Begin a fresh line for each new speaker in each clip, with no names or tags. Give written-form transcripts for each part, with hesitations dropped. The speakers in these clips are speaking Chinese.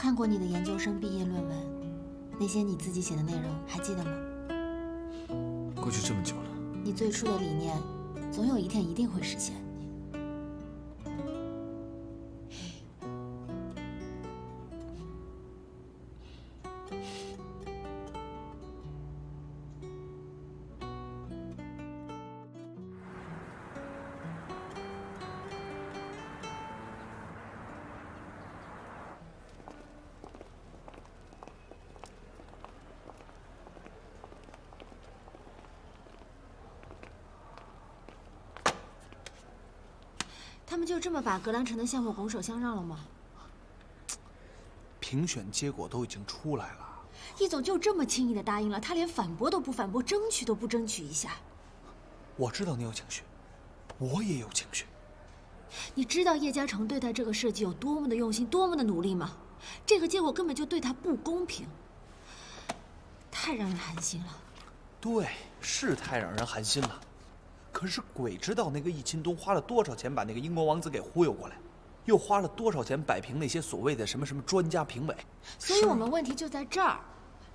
看过你的研究生毕业论文，那些你自己写的内容还记得吗？
过去这么久了，
你最初的理念，总有一天一定会实现。他们就这么把格兰城的项目拱手相让了吗？
评选结果都已经出来了，
易总就这么轻易的答应了，他连反驳都不反驳，争取都不争取一下。
我知道你有情绪，我也有情绪。
你知道叶嘉诚对待这个设计有多么的用心，多么的努力吗？这个结果根本就对他不公平，太让人寒心了。
对，是太让人寒心了。可是鬼知道那个易钦东花了多少钱把那个英国王子给忽悠过来，又花了多少钱摆平那些所谓的什么专家评委。
所以我们问题就在这儿，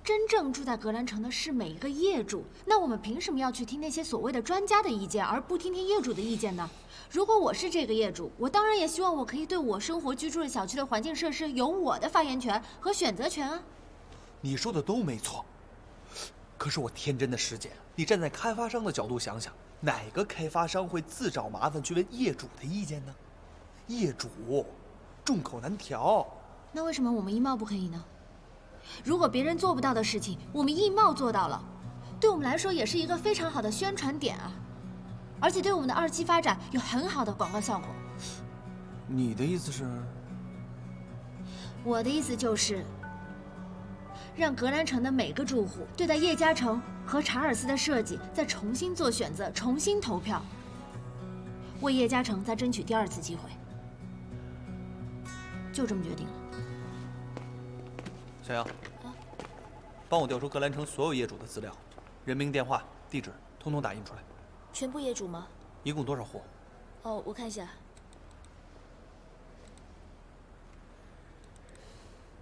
真正住在格兰城的是每一个业主，那我们凭什么要去听那些所谓的专家的意见，而不听听业主的意见呢？如果我是这个业主，我当然也希望我可以对我生活居住的小区的环境设施有我的发言权和选择权啊。
你说的都没错，可是我天真的师姐，你站在开发商的角度想想，哪个开发商会自找麻烦去问业主的意见呢？业主众口难调。
那为什么我们易贸不可以呢？如果别人做不到的事情，我们易贸做到了，对我们来说也是一个非常好的宣传点啊，而且对我们的2期发展有很好的广告效果。
你的意思是？
我的意思就是，让格兰城的每个住户对待叶嘉诚和查尔斯的设计再重新做选择，重新投票，为叶嘉诚再争取第2次机会。就这么决定了。
小杨，帮我调出格兰城所有业主的资料，人名、电话、地址，通通打印出来。
全部业主吗？
一共多少户？
哦，我看一下，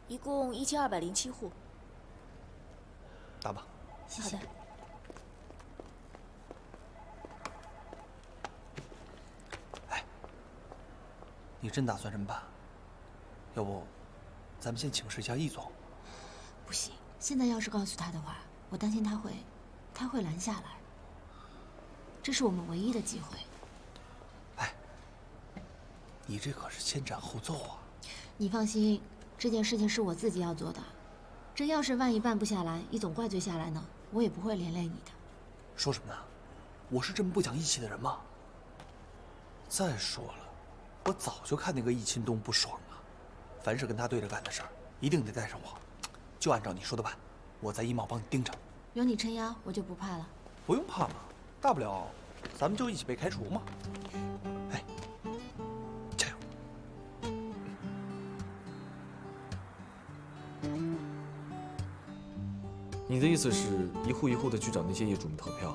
一共1207户。
打吧。
谢谢。
好的。
哎，你真打算这么办？要不，咱们先请示一下易总。
不行，现在要是告诉他的话，我担心他会拦下来。这是我们唯一的机会。
哎，你这可是先斩后奏啊！
你放心，这件事情是我自己要做的。真要是万一办不下来，易总怪罪下来呢，我也不会连累你的。
说什么呢？我是这么不讲义气的人吗？再说了，我早就看那个易钦东不爽了。凡是跟他对着干的事儿，一定得带上我。就按照你说的办，我在易贸帮你盯着。
有你撑腰，我就不怕了。
不用怕嘛，大不了咱们就一起被开除嘛。哎，加油！
你的意思是一户一户的去找那些业主们投票？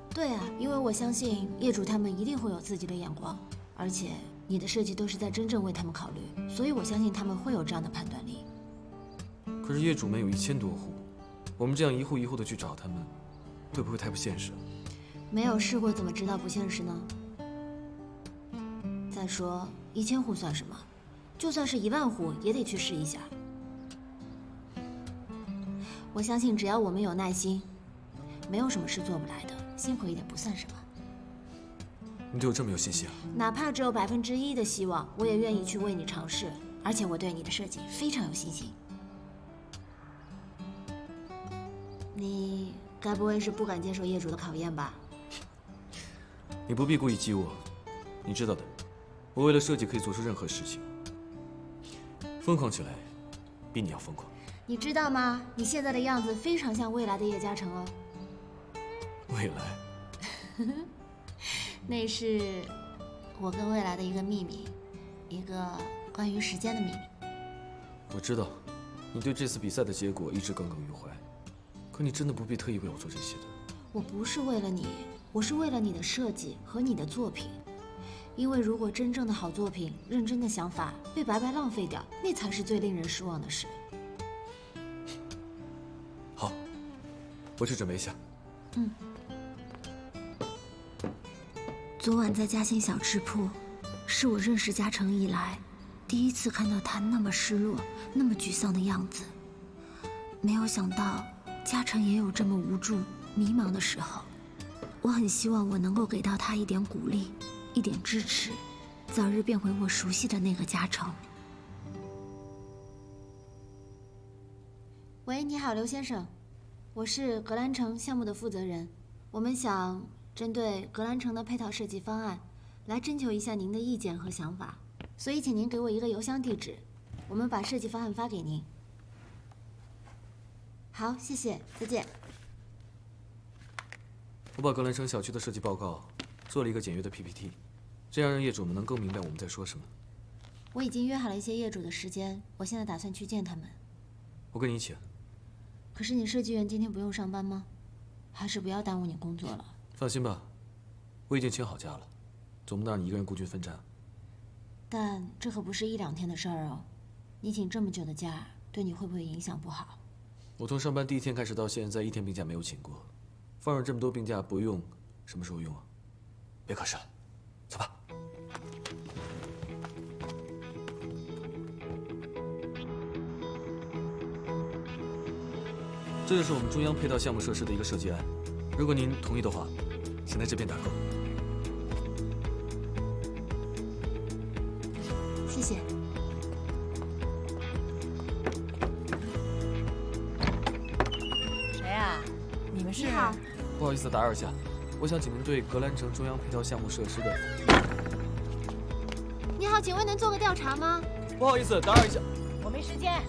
对啊，因为我相信业主他们一定会有自己的眼光，而且你的设计都是在真正为他们考虑，所以我相信他们会有这样的判断力。
可是业主们有1000多户，我们这样一户一户的去找他们，会不会太不现实？
没有试过怎么知道不现实呢？再说1000户算什么？就算是1万户也得去试一下。我相信只要我们有耐心，没有什么是做不来的，辛苦一点不算什么。
你对我这么有信心啊？
哪怕只有1%的希望，我也愿意去为你尝试。而且我对你的设计非常有信心。你该不会是不敢接受业主的考验吧？
你不必故意激我，你知道的，我为了设计可以做出任何事情。疯狂起来，比你要疯狂。
你知道吗？你现在的样子非常像未来的叶嘉诚哦。
未来？
那是我跟未来的一个秘密，一个关于时间的秘密。
我知道，你对这次比赛的结果一直耿耿于怀，可你真的不必特意为我做这些的。
我不是为了你，我是为了你的设计和你的作品。因为如果真正的好作品、认真的想法被白白浪费掉，那才是最令人失望的事。
好，我去准备一下。
昨晚在嘉兴小吃铺，是我认识嘉诚以来第一次看到他那么失落、那么沮丧的样子。没有想到嘉诚也有这么无助、迷茫的时候。我很希望我能够给到他一点鼓励，一点支持，早日变回我熟悉的那个嘉诚。喂，你好，刘先生，我是格兰城项目的负责人，我们想针对格兰城的配套设计方案，来征求一下您的意见和想法，所以请您给我一个邮箱地址，我们把设计方案发给您。好，谢谢，再见。
我把格兰城小区的设计报告做了一个简约的 PPT， 这样让业主们能更明白我们在说什么。
我已经约好了一些业主的时间，我现在打算去见他们。
我跟你一起。
可是你设计院今天不用上班吗？还是不要耽误你工作了。
放心吧，我已经请好假了，总不能让你一个人孤军奋战。
但这可不是1-2天的事儿哦，你请这么久的假，对你会不会影响不好？
我从上班第一天开始到现在，1天病假没有请过。放任这么多病假不用，什么时候用啊？别可视了，走吧。这就是我们中央配套项目设施的一个设计案，如果您同意的话，请在这边打勾。
谢谢。
谁呀？你们是？
你好。
不好意思打扰一下，我想请您对格兰城中央配套项目设施的。
你好，请问能做个调查吗？
不好意思打扰一下。
我没时间。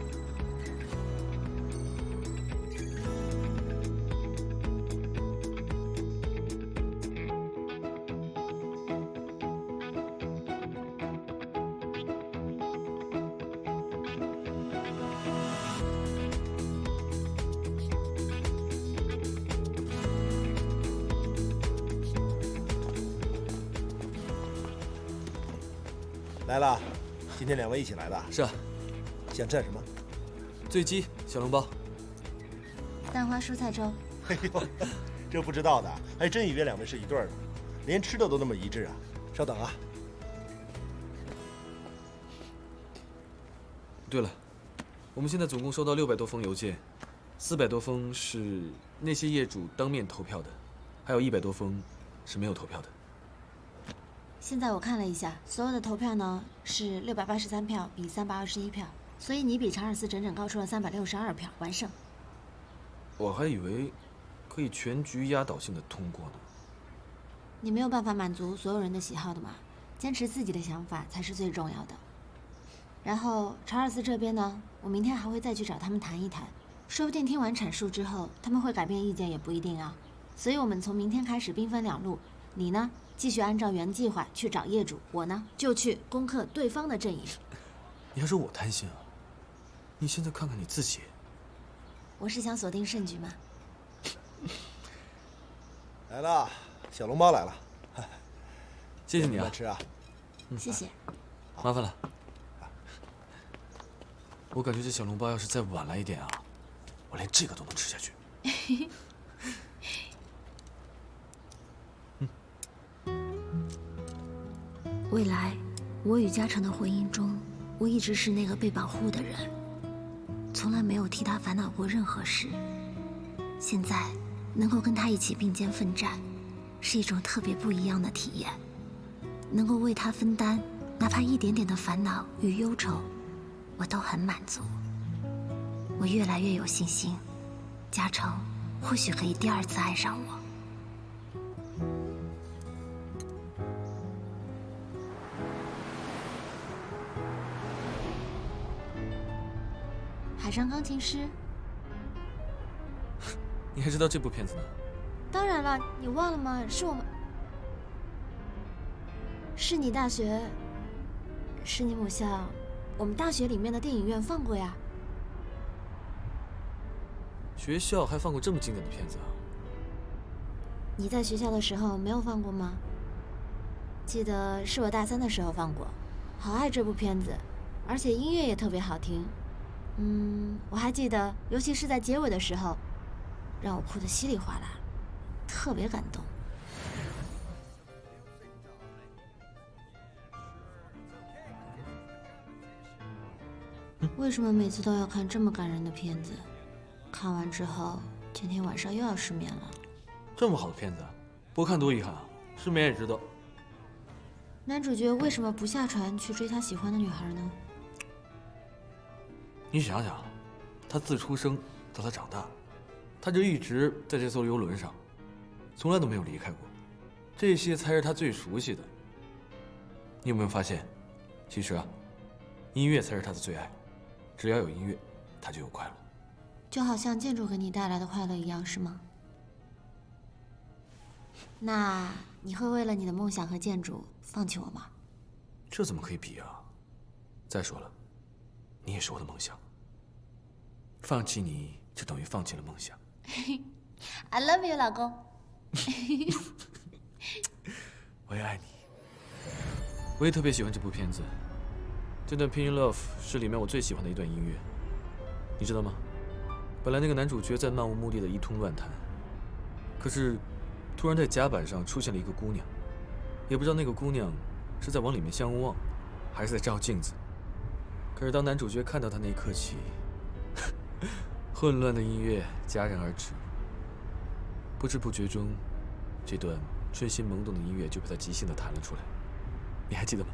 来了，今天2位一起来的。
是啊。
想吃点什么？
醉鸡、小笼包。
蛋花蔬菜粥。
哎呦，这不知道的还真以为2位是一对儿呢，连吃的都那么一致啊！稍等啊。
对了，我们现在总共收到600多封邮件，400多封是那些业主当面投票的，还有100多封是没有投票的。
现在我看了一下，所有的投票呢是683票比321票，所以你比查尔斯整整高出了362票，完胜。
我还以为可以全局压倒性的通过呢。
你没有办法满足所有人的喜好的嘛，坚持自己的想法才是最重要的。然后查尔斯这边呢，我明天还会再去找他们谈一谈，说不定听完阐述之后，他们会改变意见也不一定啊。所以我们从明天开始兵分2路，你呢继续按照原计划去找业主，我呢就去攻克对方的阵营。
你还说我贪心啊？你现在看看你自己。
我是想锁定胜局嘛。
来了，小笼包来了。
谢谢你啊。
慢吃啊。
谢谢。
麻烦了。我感觉这小笼包要是再晚来一点啊，我连这个都能吃下去。
未来，我与嘉诚的婚姻中，我一直是那个被保护的人，从来没有替他烦恼过任何事。现在能够跟他一起并肩奋战，是一种特别不一样的体验。能够为他分担，哪怕一点点的烦恼与忧愁，我都很满足。我越来越有信心，嘉诚或许可以第2次爱上我。海上钢琴师，
你还知道这部片子呢？
当然了，你忘了吗？是你大学，是你母校，我们大学里面的电影院放过呀。
学校还放过这么经典的片子啊？
你在学校的时候没有放过吗？记得是我大3的时候放过，好爱这部片子，而且音乐也特别好听。我还记得，尤其是在结尾的时候，让我哭得稀里哗啦，特别感动。为什么每次都要看这么感人的片子？看完之后，天天晚上又要失眠了。
这么好的片子，不看多遗憾啊！失眠也值得。
男主角为什么不下船去追他喜欢的女孩呢？
你想想，他自出生到他长大，他就一直在这艘游轮上，从来都没有离开过。这些才是他最熟悉的。你有没有发现，其实啊，音乐才是他的最爱。只要有音乐，他就有快乐。
就好像建筑给你带来的快乐一样，是吗？那你会为了你的梦想和建筑放弃我吗？
这怎么可以比啊？再说了，你也是我的梦想。放弃你就等于放弃了梦想。
I love you， 老公。
我也爱你。我也特别喜欢这部片子，这段《Pin in Love》是里面我最喜欢的一段音乐。你知道吗？本来那个男主角在漫无目的的一通乱弹，可是突然在甲板上出现了一个姑娘，也不知道那个姑娘是在往里面相望，还是在照镜子。可是当男主角看到她那一刻起，混乱的音乐戛然而止，不知不觉中，这段春心萌动的音乐就被他即兴的弹了出来。你还记得吗？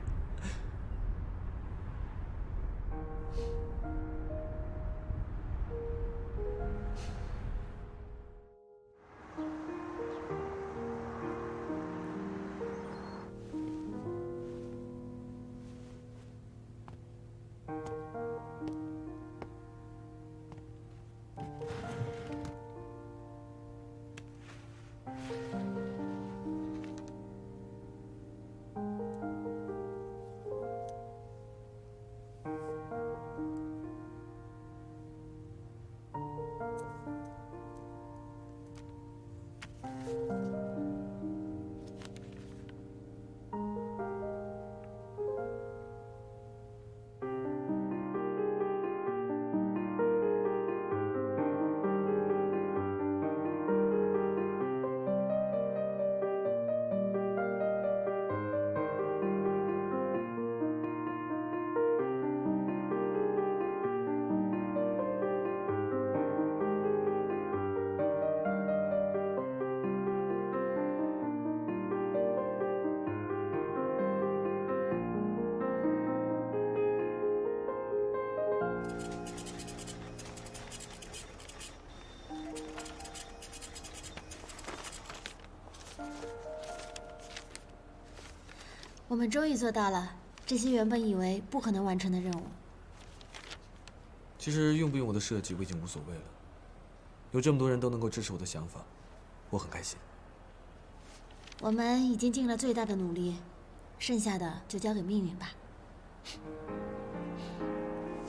我们终于做到了这些原本以为不可能完成的任务。
其实用不用我的设计我已经无所谓了，有这么多人都能够支持我的想法，我很开心。
我们已经尽了最大的努力，剩下的就交给命运吧。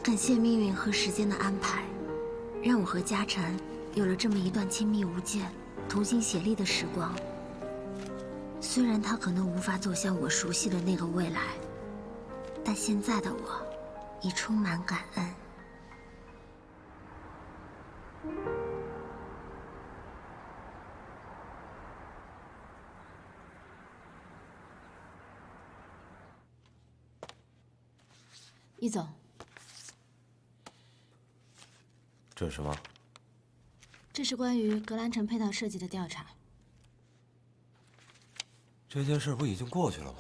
感谢命运和时间的安排，让我和嘉诚有了这么一段亲密无间、同心协力的时光。虽然他可能无法走向我熟悉的那个未来，但现在的我已充满感恩。易总，
这是什么？
这是关于格兰城配套设计的调查。
这件事不已经过去了吗？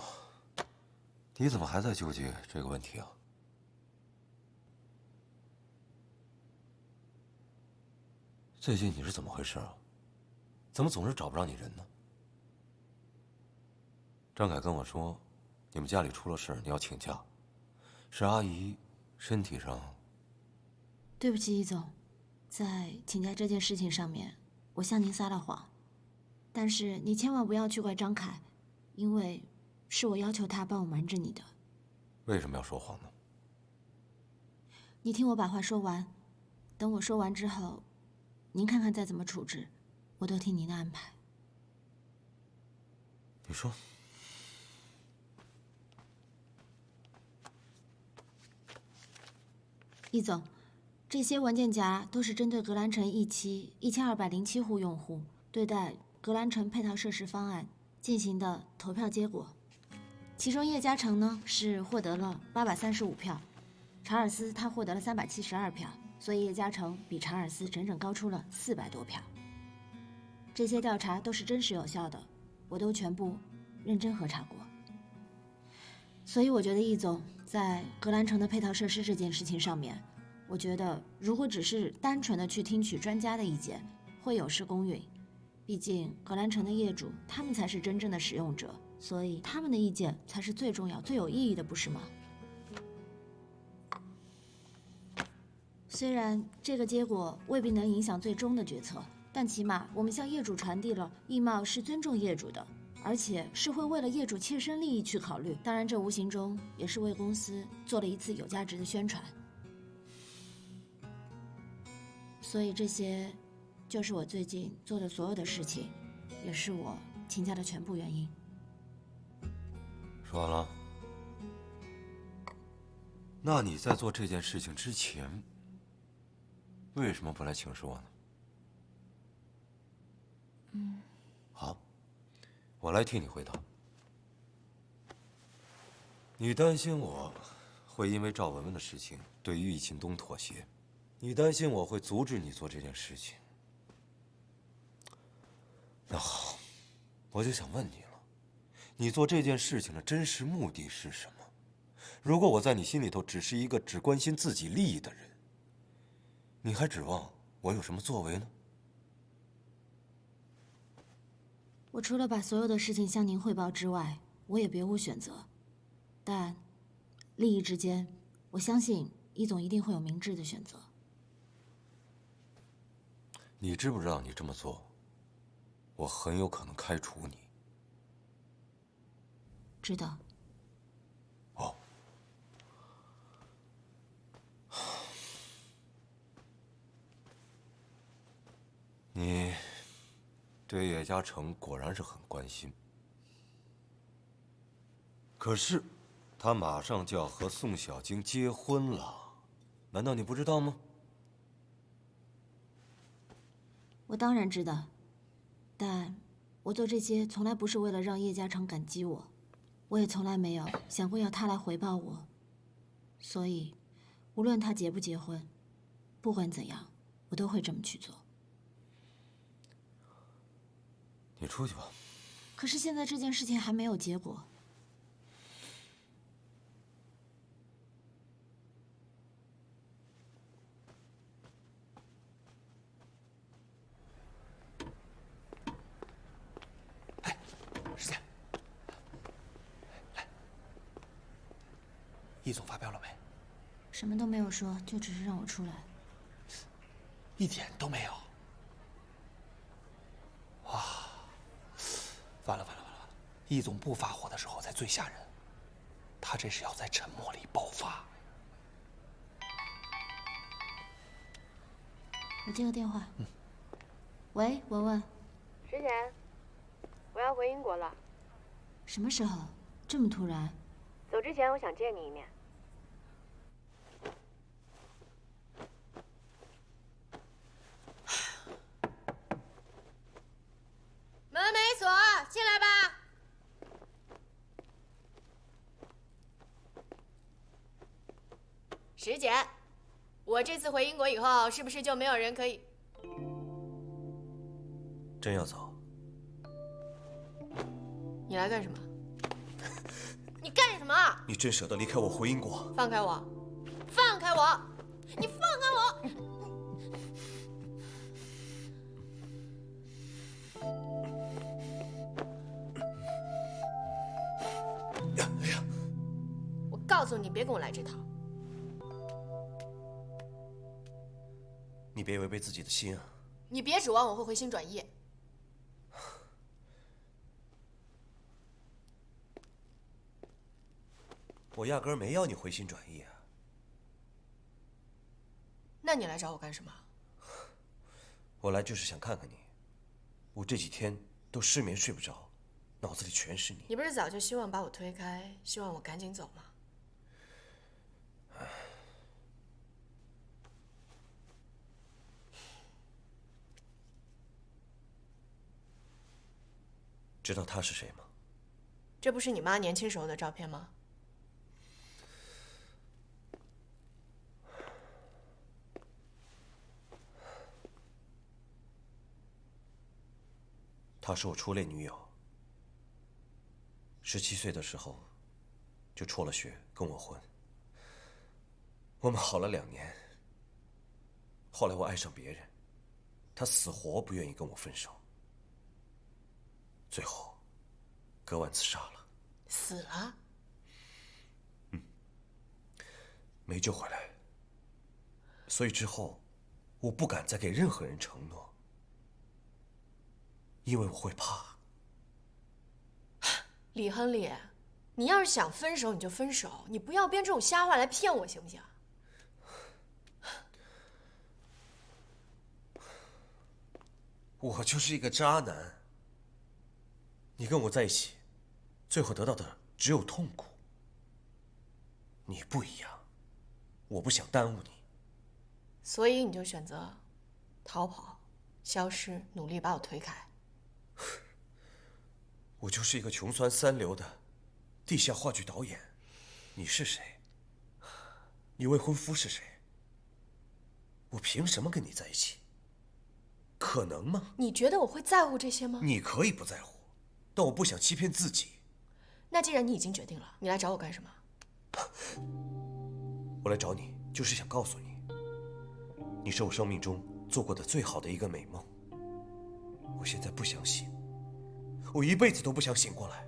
你怎么还在纠结这个问题啊？最近你是怎么回事啊？怎么总是找不着你人呢？张凯跟我说，你们家里出了事，你要请假，是阿姨身体上……
对不起，易总，在请假这件事情上面，我向您撒了谎。但是你千万不要去怪张凯，因为是我要求他帮我瞒着你的。
为什么要说谎呢？
你听我把话说完，等我说完之后，您看看再怎么处置，我都听您的安排。
你说，
易总，这些文件夹都是针对格兰城一期1207户用户对待格兰城配套设施方案进行的投票结果。其中叶嘉诚呢是获得了835票，查尔斯他获得了372票，所以叶嘉诚比查尔斯整整高出了400多票。这些调查都是真实有效的，我都全部认真核查过。所以我觉得易总在格兰城的配套设施这件事情上面，我觉得如果只是单纯的去听取专家的意见，会有失公允。毕竟格兰城的业主他们才是真正的使用者，所以他们的意见才是最重要、最有意义的，不是吗？虽然这个结果未必能影响最终的决策，但起码我们向业主传递了易贸是尊重业主的，而且是会为了业主切身利益去考虑。当然，这无形中也是为公司做了一次有价值的宣传。所以这些就是我最近做的所有的事情，也是我请假的全部原因。
说完了。那你在做这件事情之前，为什么不来请示我呢？好，我来替你回答。你担心我会因为赵文文的事情对于易庆东妥协，你担心我会阻止你做这件事情。那好，我就想问你了，你做这件事情的真实目的是什么？如果我在你心里头只是一个只关心自己利益的人，你还指望我有什么作为呢？
我除了把所有的事情向您汇报之外，我也别无选择。但利益之间，我相信易总一定会有明智的选择。
你知不知道你这么做，我很有可能开除你？
知道。
哦。你对叶嘉诚果然是很关心，可是他马上就要和宋小晶结婚了，难道你不知道吗？
我当然知道，但我做这些从来不是为了让叶嘉诚感激我，我也从来没有想过要他来回报我。所以，无论他结不结婚，不管怎样，我都会这么去做。
你出去吧。
可是现在这件事情还没有结果。
哎，师姐，来，易总发飙了没？
什么都没有说，就只是让我出来。
一点都没有。哇，完了完了完了完了！易总不发火的时候才最吓人，他这是要在沉默里爆发。
我接个电话。喂，文文。
石姐，我要回英国了。
什么时候？这么突然？
走之前我想见你一面。门没锁，进来吧。石姐，我这次回英国以后，是不是就没有人可以？
真要走？
你来干什么？你干什么？
你真舍得离开我回英国？
放开我！放开我！你放开我！
哎呀！
我告诉你，别跟我来这套。
你别违背自己的心啊！
你别指望我会回心转意。
我压根儿没要你回心转意啊！
那你来找我干什么？
我来就是想看看你。我这几天都失眠睡不着，脑子里全是你。
你不是早就希望把我推开，希望我赶紧走吗？
知道他是谁吗？
这不是你妈年轻时候的照片吗？
她是我初恋女友。17岁的时候，就辍了学跟我婚。我们好了2年，后来我爱上别人，她死活不愿意跟我分手，最后割腕自杀了。
死了？
没救回来。所以之后，我不敢再给任何人承诺，因为我会怕。
李亨利，你要是想分手你就分手，你不要编这种瞎话来骗我，行不行？
我就是一个渣男。你跟我在一起，最后得到的只有痛苦。你不一样，我不想耽误你。
所以你就选择逃跑、消失，努力把我推开。
我就是一个穷酸3流的地下话剧导演。你是谁？你未婚夫是谁？我凭什么跟你在一起？可能吗？
你觉得我会在乎这些吗？
你可以不在乎，但我不想欺骗自己。
那既然你已经决定了，你来找我干什么？
我来找你，就是想告诉你，你是我生命中做过的最好的一个美梦。我现在不相信，我一辈子都不想醒过来。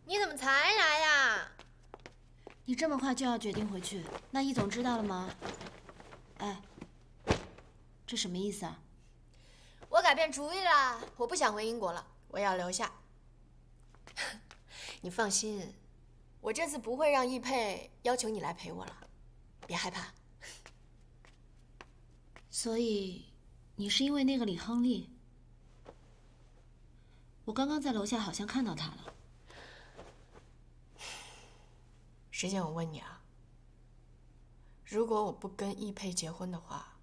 你怎么才来呀？
你这么快就要决定回去，那易总知道了吗？哎，这什么意思啊？
我改变主意了，我不想回英国了，我要留下。你放心，我这次不会让易佩要求你来陪我了，别害怕。
所以，你是因为那个李亨利？我刚刚在楼下好像看到他了。
石姐，我问你啊，如果我不跟易佩结婚的话，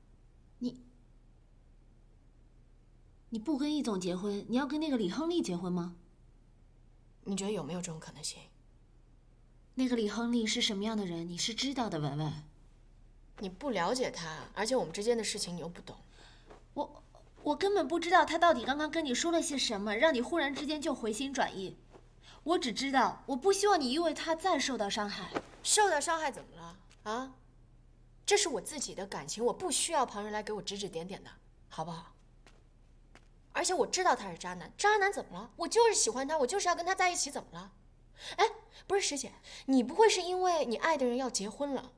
你不跟易总结婚，你要跟那个李亨利结婚吗？
你觉得有没有这种可能性？
那个李亨利是什么样的人，你是知道的，文文。
你不了解他，而且我们之间的事情你又不懂。
我根本不知道他到底刚刚跟你说了些什么，让你忽然之间就回心转意。我只知道，我不希望你因为他再受到伤害。
受到伤害怎么了啊？这是我自己的感情，我不需要旁人来给我指指点点的，好不好？而且我知道他是渣男，渣男怎么了？我就是喜欢他，我就是要跟他在一起，怎么了？哎，不是石姐，你不会是因为你爱的人要结婚了，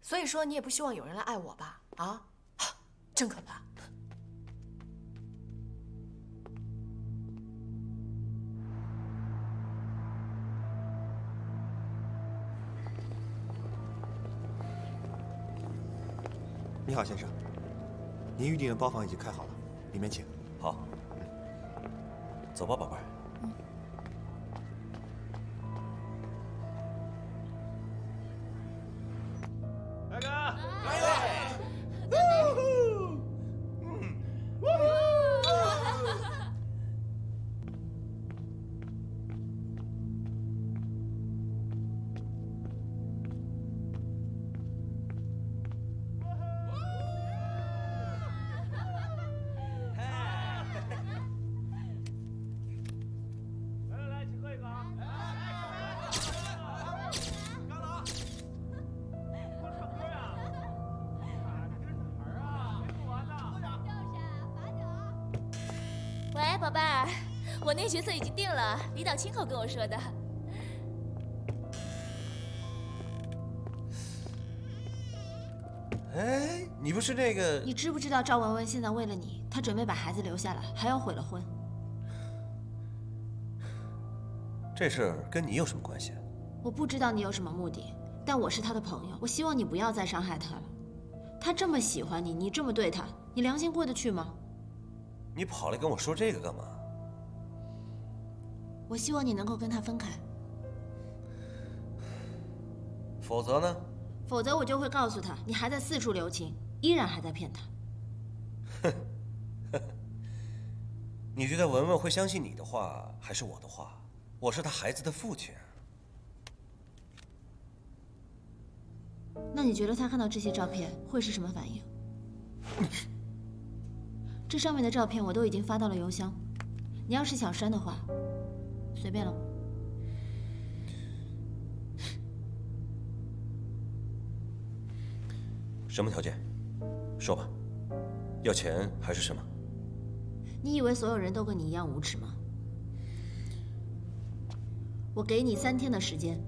所以说你也不希望有人来爱我吧？啊，真可怕。
你好，先生，您预订的包房已经开好了，里面请。
好，走吧，宝贝儿。
大哥，来，请喝一口啊！刚了啊！光唱歌呀？这是哪儿啊？没做完呢。
喂，宝贝儿，我那角色已经定了，李导亲口跟我说的。
哎，你不是那个？
你知不知道赵文文现在为了你，她准备把孩子留下来，还要毁了婚。
这事儿跟你有什么关系？
我不知道你有什么目的，但我是她的朋友，我希望你不要再伤害她了。他这么喜欢你，你这么对他，你良心过得去吗？
你跑来跟我说这个干嘛？
我希望你能够跟他分开，
否则呢？
否则我就会告诉他，你还在四处留情，依然还在骗他。
你觉得文文会相信你的话，还是我的话？我是他孩子的父亲。
那你觉得他看到这些照片会是什么反应？这上面的照片我都已经发到了邮箱，你要是想删的话，随便了。
什么条件？说吧。要钱还是什么？
你以为所有人都跟你一样无耻吗？我给你3天的时间，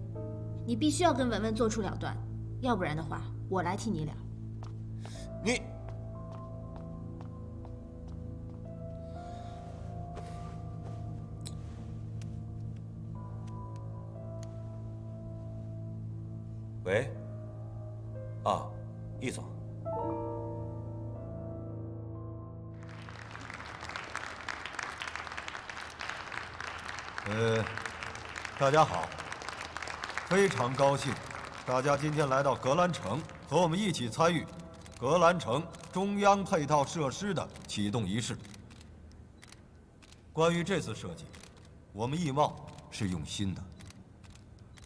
你必须要跟文文做出了断，要不然的话，我来替你了。
你。喂。啊，易总。
大家好，非常高兴，大家今天来到格兰城，和我们一起参与格兰城中央配套设施的启动仪式。关于这次设计，我们易贸是用心的，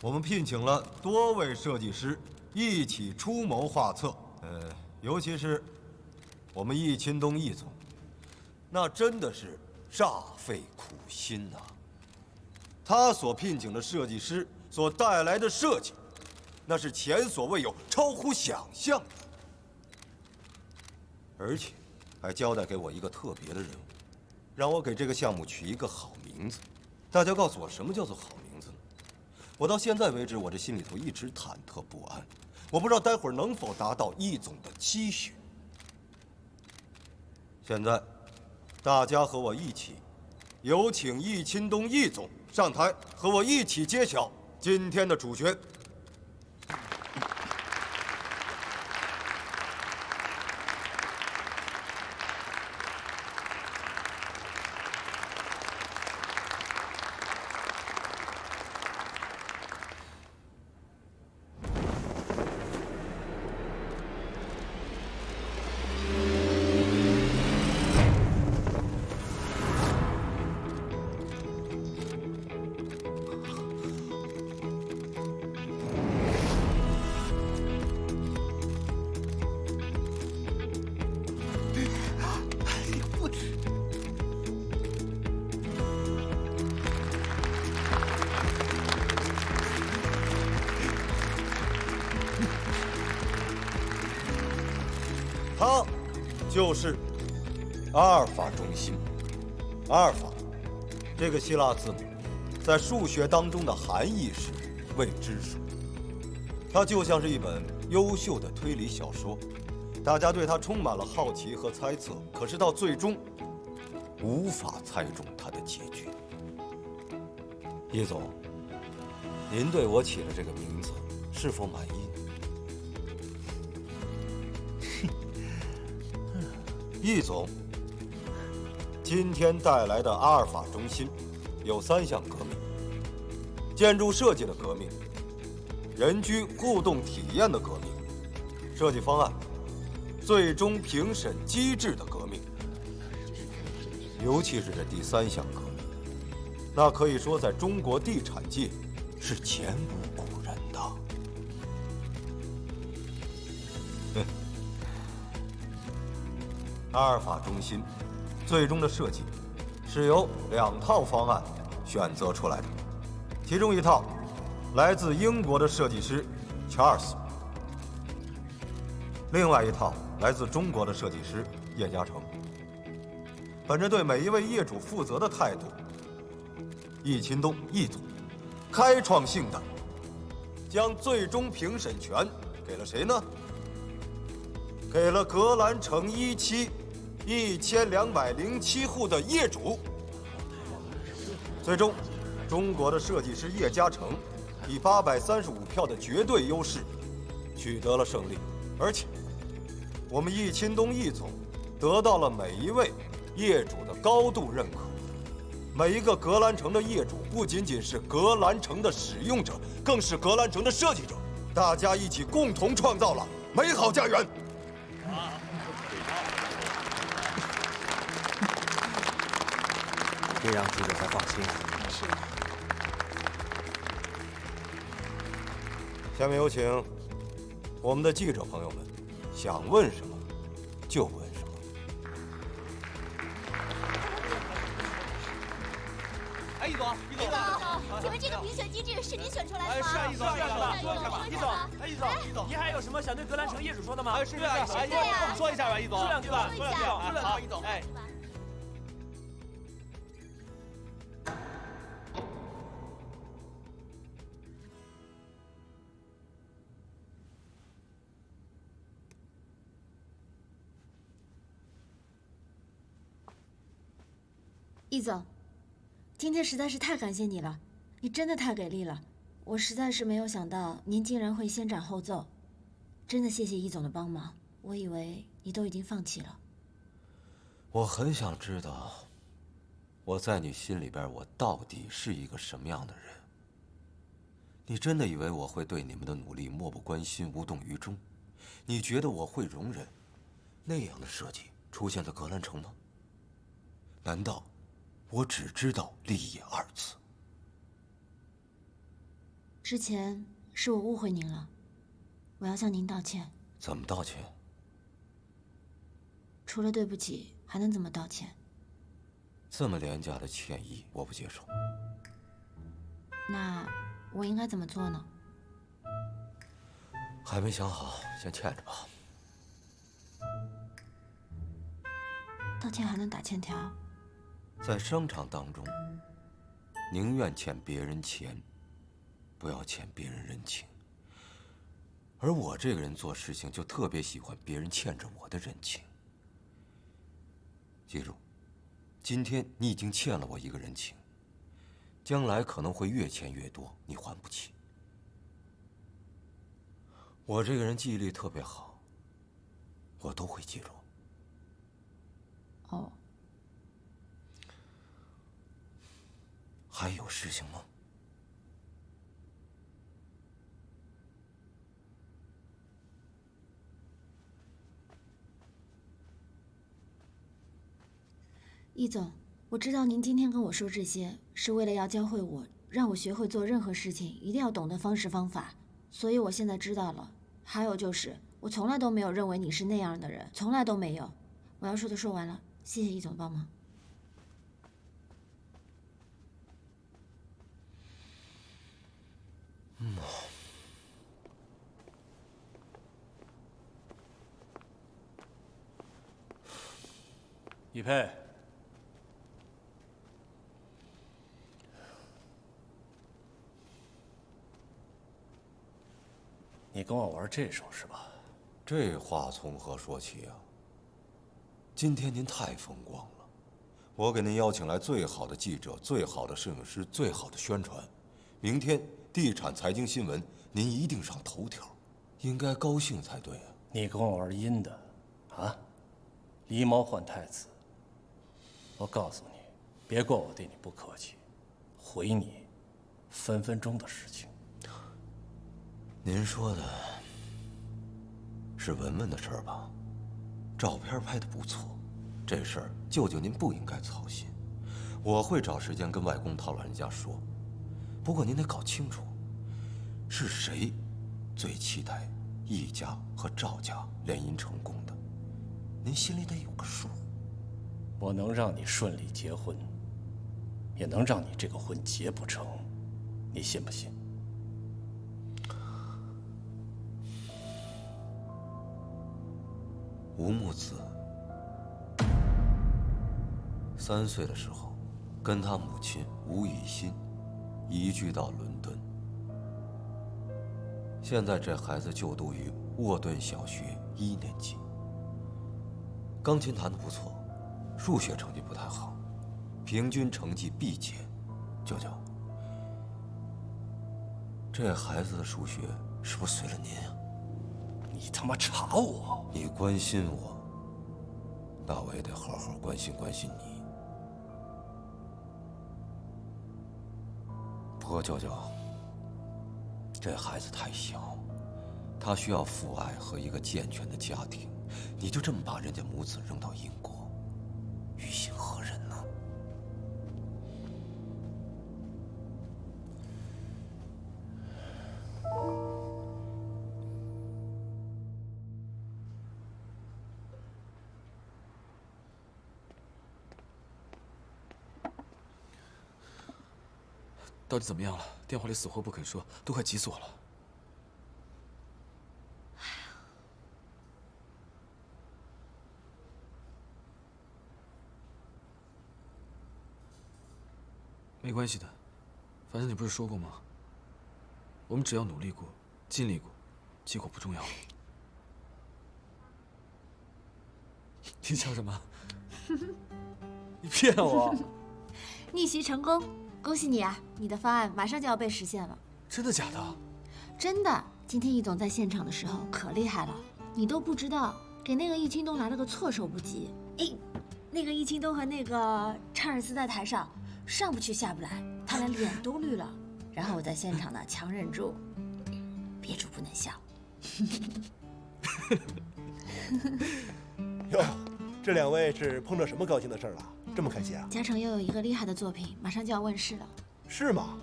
我们聘请了多位设计师一起出谋划策，尤其是我们易钦东易总，那真的是煞费苦心呐。他所聘请的设计师所带来的设计，那是前所未有、超乎想象的，而且还交代给我一个特别的任务，让我给这个项目取一个好名字。大家告诉我，什么叫做好名字呢？我到现在为止，我这心里头一直忐忑不安，我不知道待会儿能否达到易总的期许。现在，大家和我一起，有请易钦东易总上台，和我一起揭晓今天的主角。它就是阿尔法中心。阿尔法这个希腊字母，在数学当中的含义是未知数。它就像是一本优秀的推理小说，大家对它充满了好奇和猜测，可是到最终无法猜中它的结局。易总，您对我起的这个名字是否满意呢？易总，今天带来的阿尔法中心有3项革命：建筑设计的革命、人居互动体验的革命、设计方案、最终评审机制的革命。尤其是这第3项革命，那可以说在中国地产界是前无古人的。阿尔法中心最终的设计是由2套方案选择出来的，其中一套来自英国的设计师查尔斯，另外一套来自中国的设计师叶嘉诚。本着对每一位业主负责的态度，易钦东易总开创性的将最终评审权给了谁呢？给了格兰城1期1207户的业主。最终，中国的设计师叶嘉诚以835票的绝对优势取得了胜利，而且我们易钦东易总得到了每一位业主的高度认可。每一个格兰城的业主不仅仅是格兰城的使用者，更是格兰城的设计者。大家一起共同创造了美好家园。
这让记者才放心。
是。
下面有请我们的记者朋友们，想问什么就问什么。
哎，易总，
请问这个评选机制是您选出来的吗？
是啊，易总，易总，您还有什么想对格兰城业主说的吗？是啊，跟我们说一下吧，易总，说两句吧，说两句啊，好，易总，哎。
易总，今天实在是太感谢你了，你真的太给力了，我实在是没有想到您竟然会先斩后奏，真的谢谢易总的帮忙，我以为你都已经放弃了。
我很想知道，我在你心里边，我到底是一个什么样的人？你真的以为我会对你们的努力漠不关心、无动于衷？你觉得我会容忍那样的设计出现在格兰城吗？难道我只知道利益二字？
之前是我误会您了，我要向您道歉。
怎么道歉？
除了对不起，还能怎么道歉？
这么廉价的歉意，我不接受。
那我应该怎么做呢？
还没想好，先欠着吧。
道歉还能打欠条？
在商场当中，宁愿欠别人钱，不要欠别人人情。而我这个人做事情就特别喜欢别人欠着我的人情。记住，今天你已经欠了我一个人情，将来可能会越欠越多，你还不起。我这个人记忆力特别好，我都会记住。
哦。
还有事情吗？
易总，我知道您今天跟我说这些，是为了要教会我，让我学会做任何事情一定要懂得方式方法，所以我现在知道了。还有就是，我从来都没有认为你是那样的人，从来都没有。我要说的说完了，谢谢易总帮忙。
易佩，你跟我玩这手是吧？
这话从何说起啊？今天您太风光了，我给您邀请来最好的记者、最好的摄影师、最好的宣传。明天地产财经新闻，您一定上头条，应该高兴才对啊！
你跟我玩阴的，啊？狸猫换太子。我告诉你，别怪我对你不客气，回你，分分钟的事情。
您说的是文文的事儿吧？照片拍得不错，这事儿舅舅您不应该操心，我会找时间跟外公他老人家说。不过您得搞清楚，是谁最期待易家和赵家联姻成功的，您心里得有个数。
我能让你顺利结婚，也能让你这个婚结不成，你信不信？
吴木子3岁的时候，跟他母亲吴以欣移居到伦敦。现在这孩子就读于沃顿小学1年级，钢琴弹得不错，数学成绩不太好，平均成绩 B 减。舅舅，这孩子的数学是不是随了您啊？
你他妈查我！
你关心我，那我也得好好关心关心你。不过舅舅，这孩子太小，他需要父爱和一个健全的家庭，你就这么把人家母子扔到英国，于心何忍呢？
到底怎么样了？电话里死活不肯说，都快急死我了。没关系的，反正你不是说过吗？我们只要努力过，尽力过，结果不重要。你笑什么？你骗我！
逆袭成功，恭喜你啊！你的方案马上就要被实现了。
真的假的？
真的，今天易总在现场的时候可厉害了，你都不知道，给那个易清东来了个措手不及。哎，那个易清东和那个查尔斯在台上上不去下不来，他连脸都绿了。然后我在现场呢，强忍住，憋住不能笑。
哟，这两位是碰着什么高兴的事儿了？这么开心啊？
嘉诚又有一个厉害的作品，马上就要问世了。
是吗？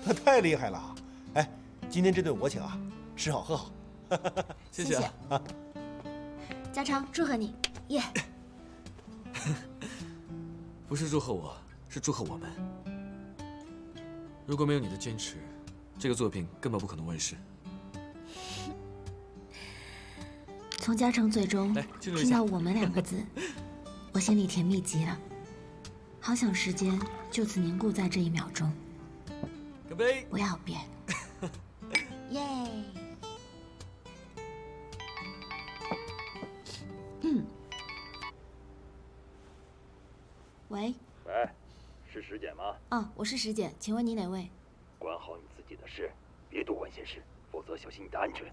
那太厉害了！哎，今天这顿我请啊，吃好喝好。
谢谢啊。
嘉诚，祝贺你，耶！
不是祝贺我，是祝贺我们。如果没有你的坚持，这个作品根本不可能问世。
从嘉诚嘴中听到“我们”2个字，我心里甜蜜极了，好想时间就此凝固在这1秒钟。
干杯！
不要变。耶！喂。
喂，是石姐吗？
我是石姐，请问你哪位？
管好你自己的事，别多管闲事，否则小心你的安全。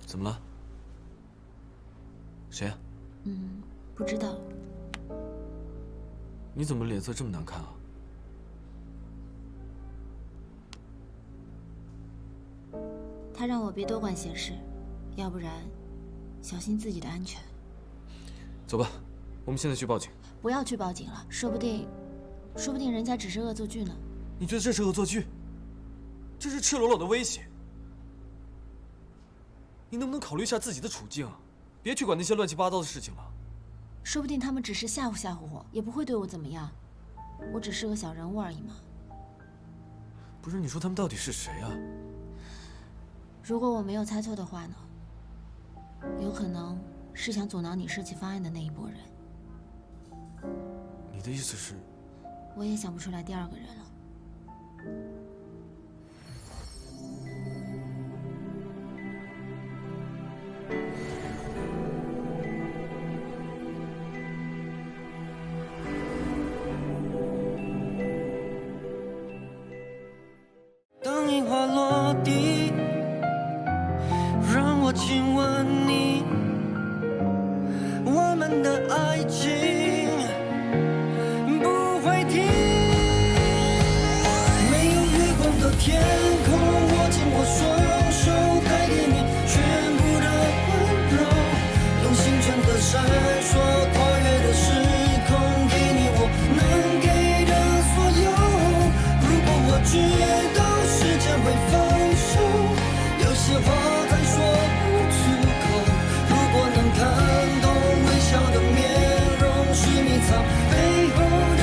怎么了？谁啊？
不知道。
你怎么脸色这么难看啊？
他让我别多管闲事，要不然小心自己的安全。
走吧，我们现在去报警。
不要去报警了，说不定人家只是恶作剧呢。
你觉得这是恶作剧？这是赤裸裸的威胁。你能不能考虑一下自己的处境？别去管那些乱七八糟的事情了。
说不定他们只是吓唬吓唬我，也不会对我怎么样。我只是个小人物而已嘛。
不是，你说他们到底是谁啊？
如果我没有猜错的话呢，有可能是想阻挠你设计方案的那一拨人。
你的意思是？
我也想不出来第2个人了。
当樱花落地，让我亲吻你，我们的爱情不会停。没有月光的天空，握紧我双手，带给你全部的温柔，用星辰的闪烁，跨越的时空，给你我能给的所有。如果我知道时间会放手，有些话还说不出口。如果能看懂微笑的面容是迷藏背后的